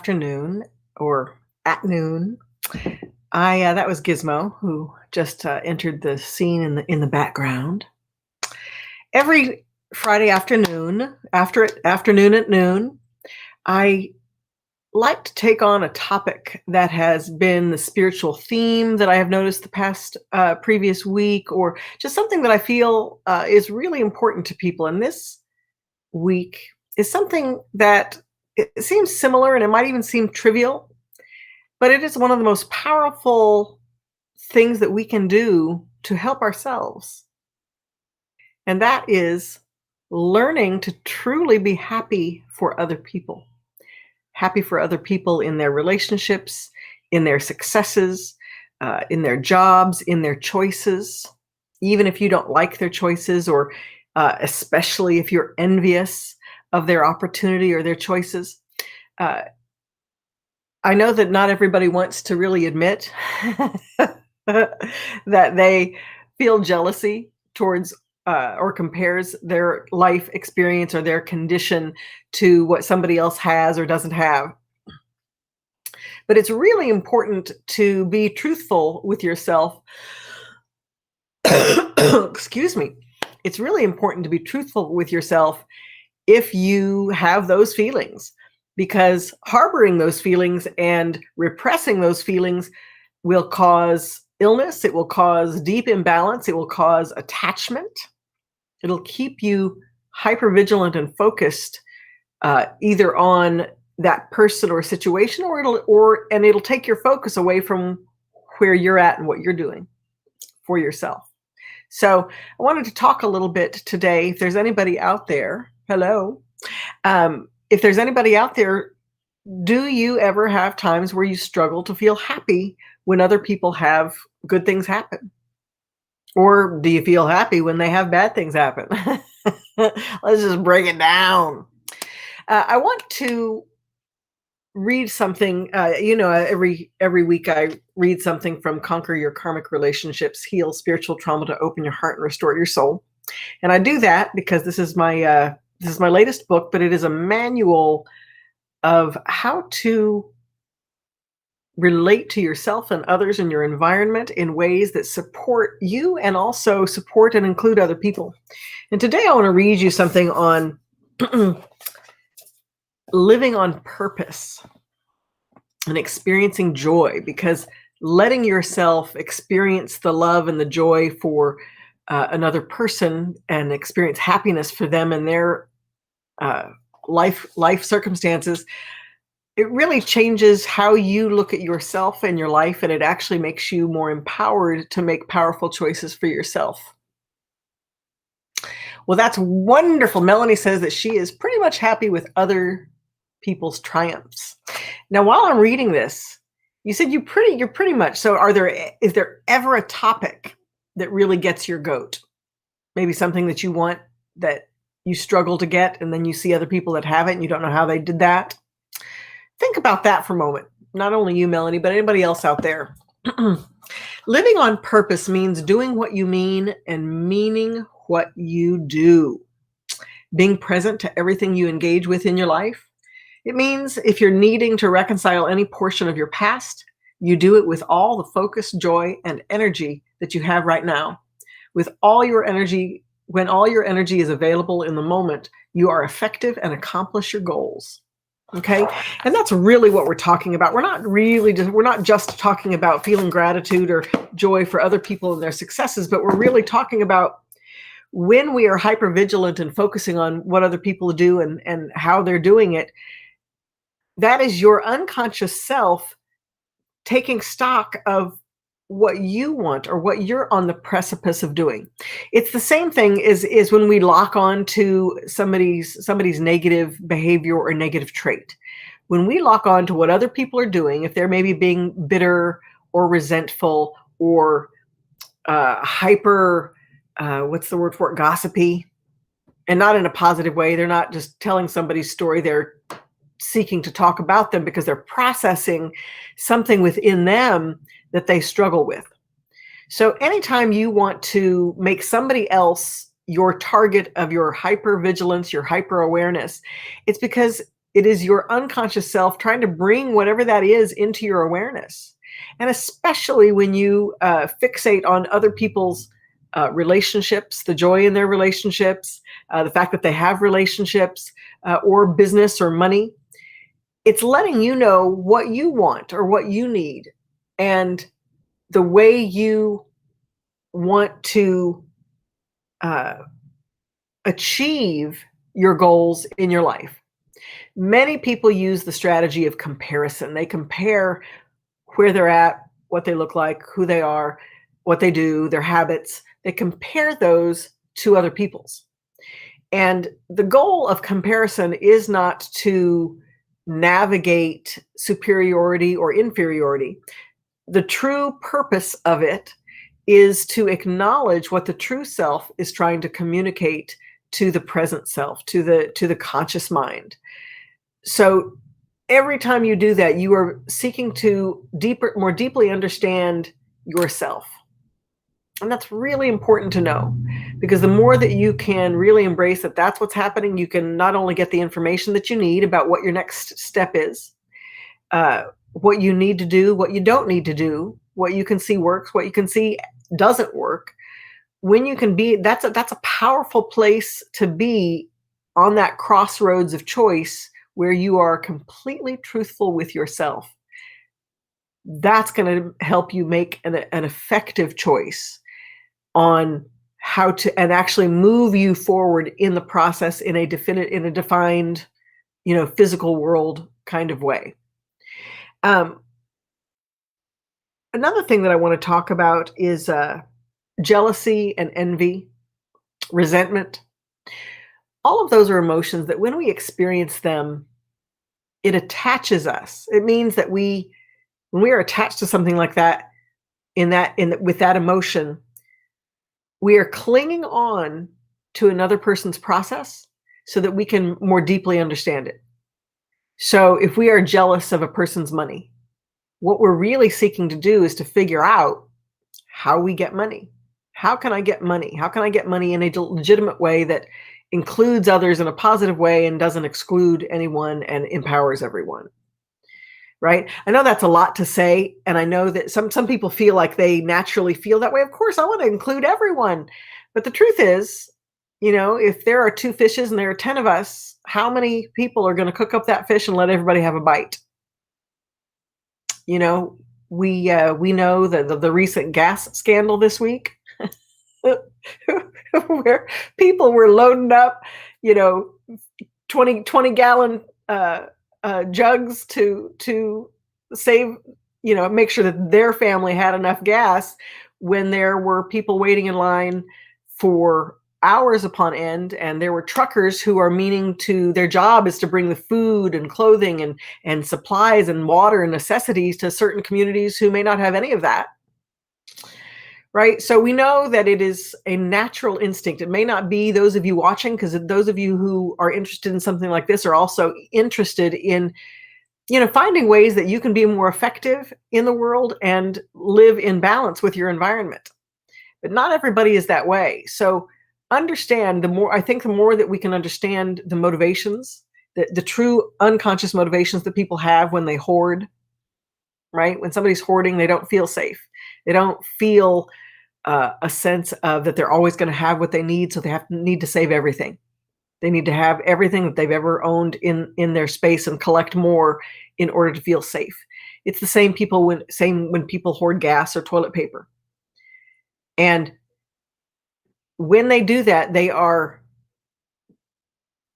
Afternoon or at noon. That was Gizmo who just entered the scene in the background. Every Friday afternoon, afternoon at noon, I like to take on a topic that has been the spiritual theme that I have noticed the past previous week, or just something that I feel is really important to people. And this week is something that it seems similar, and it might even seem trivial, but it is one of the most powerful things that we can do to help ourselves. And that is learning to truly be happy for other people. Happy for other people in their relationships, in their successes, in their jobs, in their choices, even if you don't like their choices, or especially if you're envious of their opportunity or their choices. Uh, I know that not everybody wants to really admit that they feel jealousy towards or compares their life experience or their condition to what somebody else has or doesn't have. But it's really important to be truthful with yourself. Excuse me. It's really important to be truthful with yourself if you have those feelings, because harboring those feelings and repressing those feelings will cause illness, it will cause deep imbalance, it will cause attachment. It'll keep you hypervigilant and focused, either on that person or situation, or it'll take your focus away from where you're at and what you're doing for yourself. So I wanted to talk a little bit today. If there's anybody out there, hello. If there's anybody out there, do you ever have times where you struggle to feel happy when other people have good things happen? Or do you feel happy when they have bad things happen? Let's just break it down. I want to read something. Every week I read something from Conquer Your Karmic Relationships, Heal Spiritual Trauma to Open Your Heart and Restore Your Soul. And I do that because this is my latest book, but it is a manual of how to relate to yourself and others in your environment in ways that support you and also support and include other people. And today I want to read you something on living on purpose and experiencing joy, because letting yourself experience the love and the joy for another person and experience happiness for them and their life circumstances, it really changes how you look at yourself and your life, and it actually makes you more empowered to make powerful choices for yourself. Well, that's wonderful. Melanie says that she is pretty much happy with other people's triumphs. Now, while I'm reading this, you said you're pretty much. So is there ever a topic that really gets your goat? Maybe something that you want that you struggle to get, and then you see other people that have it and you don't know how they did that? Think about that for a moment. Not only you, Melanie, but anybody else out there. Living on purpose means doing what you mean and meaning what you do. Being present to everything you engage with in your life. It means if you're needing to reconcile any portion of your past, you do it with all the focus, joy, and energy that you have right now. With all your energy, when all your energy is available in the moment, you are effective and accomplish your goals. Okay. And that's really what we're talking about. We're not just talking about feeling gratitude or joy for other people and their successes, but we're really talking about when we are hypervigilant and focusing on what other people do and how they're doing it. That is your unconscious self taking stock of what you want or what you're on the precipice of doing. It's the same thing is when we lock on to somebody's negative behavior or negative trait. When we lock on to what other people are doing, if they're maybe being bitter or resentful or hyper, what's the word for it, gossipy, and not in a positive way. They're not just telling somebody's story. They're seeking to talk about them because they're processing something within them that they struggle with. So anytime you want to make somebody else your target of your hypervigilance, your hyper awareness, it's because It is your unconscious self trying to bring whatever that is into your awareness. And especially when you fixate on other people's relationships, the joy in their relationships, the fact that they have relationships, or business or money, it's letting you know what you want or what you need and the way you want to uh, achieve your goals in your life. Many people use the strategy of comparison. They compare where they're at, what they look like, who they are, what they do, their habits. They compare those to other people's. And the goal of comparison is not to navigate superiority or inferiority. The true purpose of it is to acknowledge what the true self is trying to communicate to the present self, to the conscious mind. So every time you do that, you are seeking to more deeply understand yourself. And that's really important to know, because the more that you can really embrace that that's what's happening, you can not only get the information that you need about what your next step is, what you need to do, what you don't need to do, what you can see works, what you can see doesn't work. When you can be, that's a powerful place to be, on that crossroads of choice where you are completely truthful with yourself. That's going to help you make an effective choice on how to, and actually move you forward in the process in a defined, physical world kind of way. Another thing that I want to talk about is jealousy and envy, resentment. All of those are emotions that when we experience them, it attaches us. It means that when we are attached to something like that, with that emotion, we are clinging on to another person's process so that we can more deeply understand it. So if we are jealous of a person's money, what we're really seeking to do is to figure out how we get money. How can I get money? How can I get money in a legitimate way that includes others in a positive way and doesn't exclude anyone and empowers everyone? Right? I know that's a lot to say, and I know that some people feel like they naturally feel that way. Of course, I want to include everyone. But the truth is, if there are 2 fishes and there are 10 of us, how many people are going to cook up that fish and let everybody have a bite? We know the recent gas scandal this week, where people were loading up, 20 gallon jugs to save, make sure that their family had enough gas, when there were people waiting in line for hours upon end, and there were truckers who are meaning to, their job is to bring the food and clothing and supplies and water and necessities to certain communities who may not have any of that. Right? So we know that it is a natural instinct. It may not be those of you watching, because those of you who are interested in something like this are also interested in, finding ways that you can be more effective in the world and live in balance with your environment. But not everybody is that way. So understand, the more that we can understand the motivations, the true unconscious motivations that people have when they hoard, right? When somebody's hoarding, they don't feel safe. They don't feel a sense of that they're always going to have what they need, so they need to save everything. They need to have everything that they've ever owned in their space and collect more in order to feel safe. It's the same when people hoard gas or toilet paper. And when they do that, they are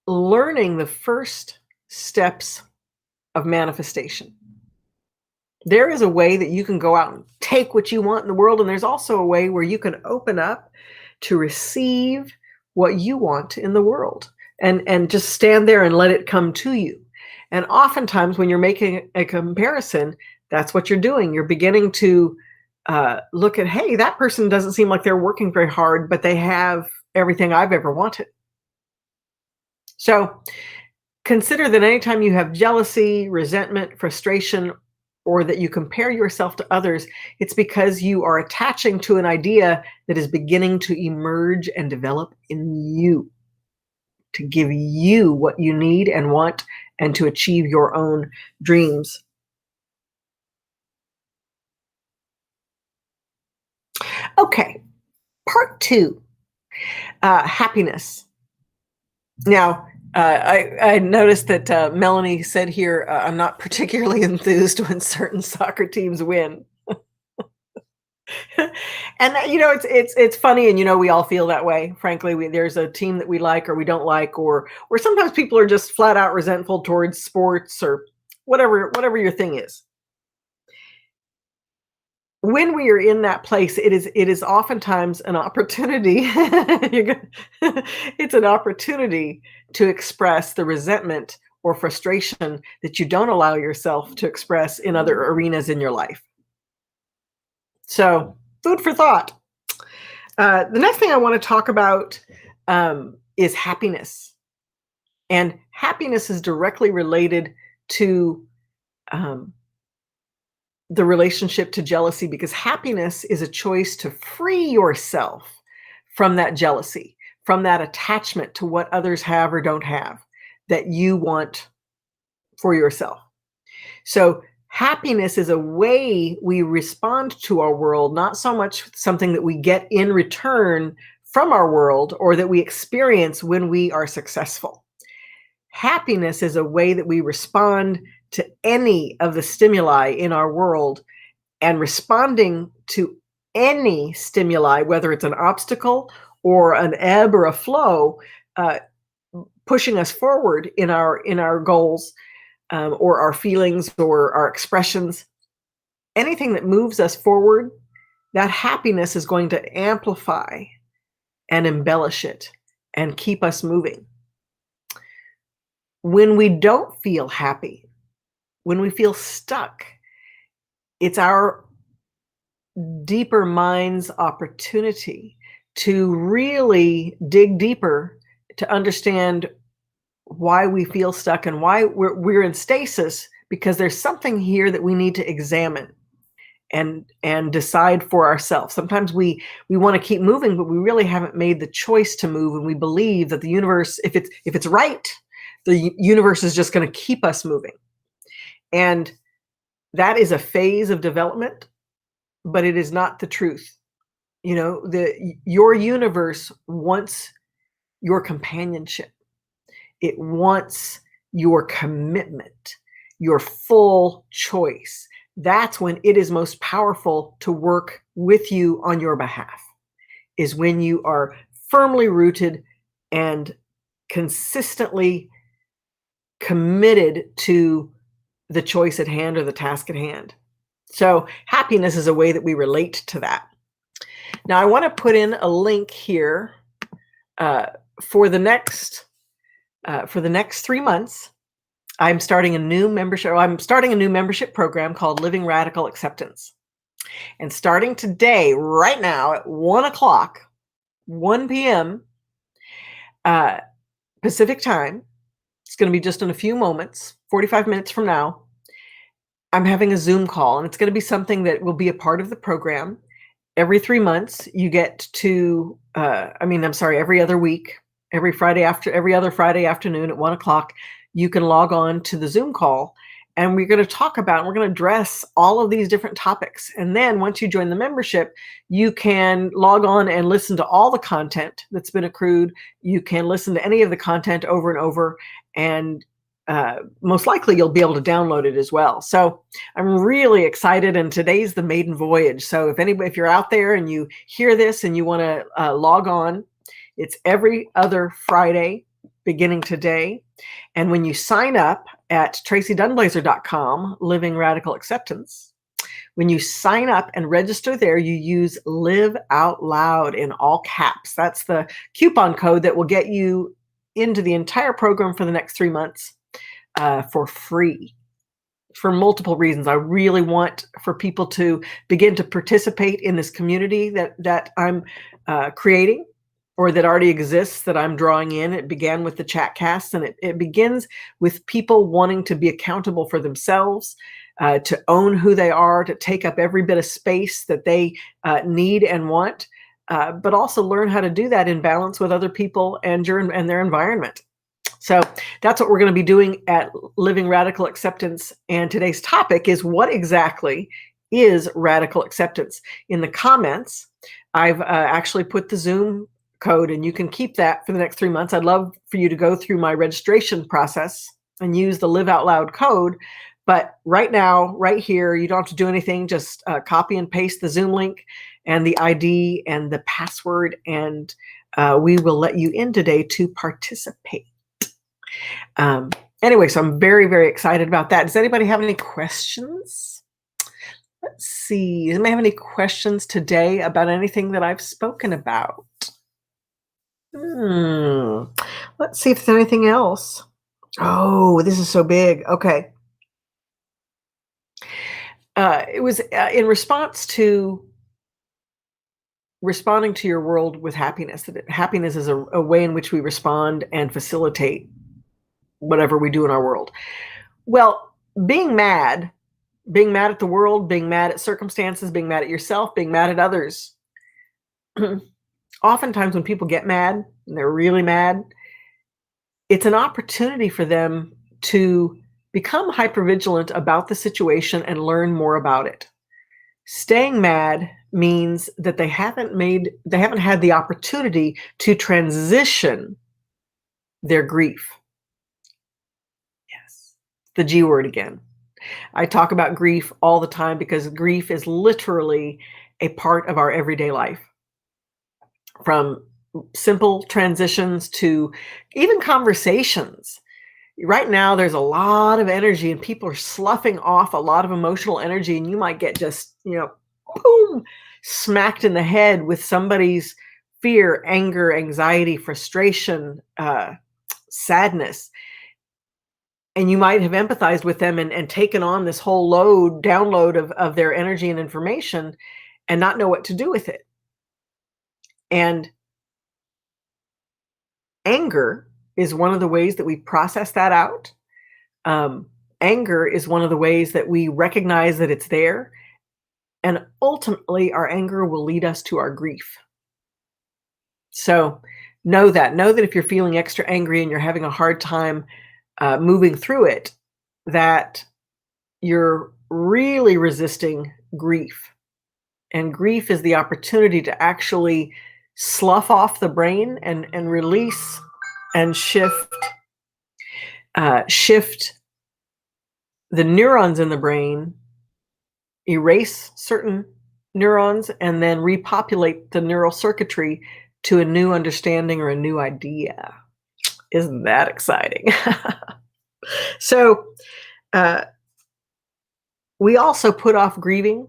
learning the first steps of manifestation. There is a way that you can go out and take what you want in the world, and there's also a way where you can open up to receive what you want in the world, and just stand there and let it come to you. And oftentimes when you're making a comparison, that's what you're doing. You're beginning to look at, hey, that person doesn't seem like they're working very hard, but they have everything I've ever wanted. So consider that anytime you have jealousy, resentment, frustration, or that you compare yourself to others, it's because you are attaching to an idea that is beginning to emerge and develop in you. to give you what you need and want and to achieve your own dreams. Okay, part two, happiness. Now, I noticed that Melanie said here, I'm not particularly enthused when certain soccer teams win. And it's funny, and we all feel that way. Frankly, there's a team that we like or we don't like, or sometimes people are just flat out resentful towards sports or whatever your thing is. When we are in that place, it is oftentimes an opportunity. It's an opportunity to express the resentment or frustration that you don't allow yourself to express in other arenas in your life. So, food for thought. The next thing I want to talk about is happiness. And happiness is directly related to um, the relationship to jealousy, because happiness is a choice to free yourself from that jealousy, from that attachment to what others have or don't have that you want for yourself. So, happiness is a way we respond to our world, not so much something that we get in return from our world or that we experience when we are successful. Happiness is a way that we respond to any of the stimuli in our world, and responding to any stimuli, whether it's an obstacle or an ebb or a flow, uh, pushing us forward in our goals, or our feelings or our expressions, anything that moves us forward, that happiness is going to amplify and embellish it and keep us moving. When we don't feel happy, when we feel stuck, it's our deeper mind's opportunity to really dig deeper to understand why we feel stuck and why we're in stasis, because there's something here that we need to examine and decide for ourselves. Sometimes we want to keep moving, but we really haven't made the choice to move, and we believe that the universe, if it's right, the universe is just going to keep us moving. And that is a phase of development, but it is not the truth. Your universe wants your companionship. It wants your commitment, your full choice. That's when it is most powerful to work with you on your behalf, is when you are firmly rooted and consistently committed to the choice at hand or the task at hand. So happiness is a way that we relate to that. Now, I want to put in a link here for the next 3 months. I'm starting a new membership program called Living Radical Acceptance. And starting today, right now at 1 o'clock, 1 p.m. Pacific time, it's going to be just in a few moments, 45 minutes from now, I'm having a Zoom call, and it's going to be something that will be a part of the program. Every 3 months, you get to, every other week, every other Friday afternoon at 1 o'clock, you can log on to the Zoom call, and we're going to address all of these different topics. And then once you join the membership, you can log on and listen to all the content that's been accrued. You can listen to any of the content over and over, and most likely you'll be able to download it as well. So I'm really excited, and today's the maiden voyage. So if you're out there and you hear this and you want to log on, it's every other Friday beginning today. And when you sign up at tracydunblazer.com, Living Radical Acceptance, when you sign up and register there, you use Live Out Loud in all caps. That's the coupon code that will get you into the entire program for the next 3 months for free, for multiple reasons. I really want for people to begin to participate in this community that I'm creating, or that already exists, that I'm drawing in. It began with the Chatcast, and it begins with people wanting to be accountable for themselves, to own who they are, to take up every bit of space that they need and want, but also learn how to do that in balance with other people and their environment. So that's what we're going to be doing at Living Radical Acceptance. And today's topic is, what exactly is radical acceptance? In the comments, I've actually put the Zoom code, and you can keep that for the next 3 months. I'd love for you to go through my registration process and use the Live Out Loud code. But right now, right here, you don't have to do anything. Just copy and paste the Zoom link and the ID and the password, and we will let you in today to participate. Anyway, so I'm very, very excited about that. Does anybody have any questions? Let's see. Does anybody have any questions today about anything that I've spoken about? Let's see if there's anything else. Oh, this is so big. Okay. It was in response to responding to your world with happiness. That happiness is a way in which we respond and facilitate whatever we do in our world. Well, being mad at the world, being mad at circumstances, being mad at yourself, being mad at others. Oftentimes when people get mad and they're really mad, it's an opportunity for them to become hypervigilant about the situation and learn more about it. Staying mad means that they haven't had the opportunity to transition their grief. Yes, the G word again. I talk about grief all the time because grief is literally a part of our everyday life. From simple transitions to even conversations. Right now, there's a lot of energy and people are sloughing off a lot of emotional energy, and you might get just, boom, smacked in the head with somebody's fear, anger, anxiety, frustration, sadness. And you might have empathized with them and taken on this whole download of their energy and information and not know what to do with it. And anger is one of the ways that we process that out. Anger is one of the ways that we recognize that it's there. And ultimately, our anger will lead us to our grief. So know that if you're feeling extra angry and you're having a hard time moving through it, that you're really resisting grief. And grief is the opportunity to actually slough off the brain and release and shift the neurons in the brain, erase certain neurons, and then repopulate the neural circuitry to a new understanding or a new idea. Isn't that exciting? So we also put off grieving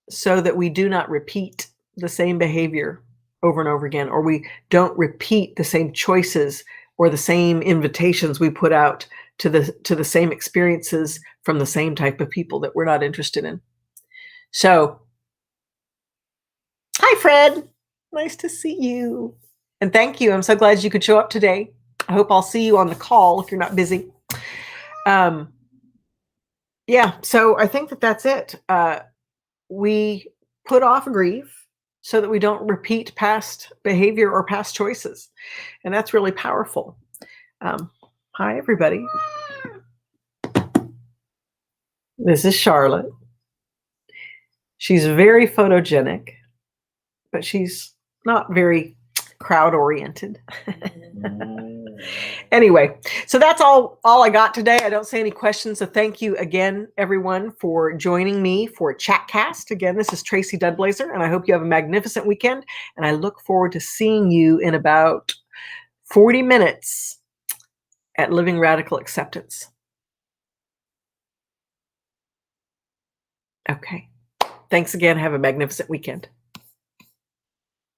so that we do not repeat the same behavior over and over again, or we don't repeat the same choices or the same invitations we put out to the same experiences from the same type of people that we're not interested in. So, hi, Fred. Nice to see you. And thank you. I'm so glad you could show up today. I hope I'll see you on the call if you're not busy. Yeah, so I think that's it. We put off grief so that we don't repeat past behavior or past choices. And that's really powerful. Hi, everybody. This is Charlotte. She's very photogenic, but she's not very crowd-oriented. Anyway, so that's all I got today. I don't see any questions. So thank you again, everyone, for joining me for Chatcast. Again, this is Tracy Dudblazer, and I hope you have a magnificent weekend. And I look forward to seeing you in about 40 minutes at Living Radical Acceptance. Okay. Thanks again. Have a magnificent weekend.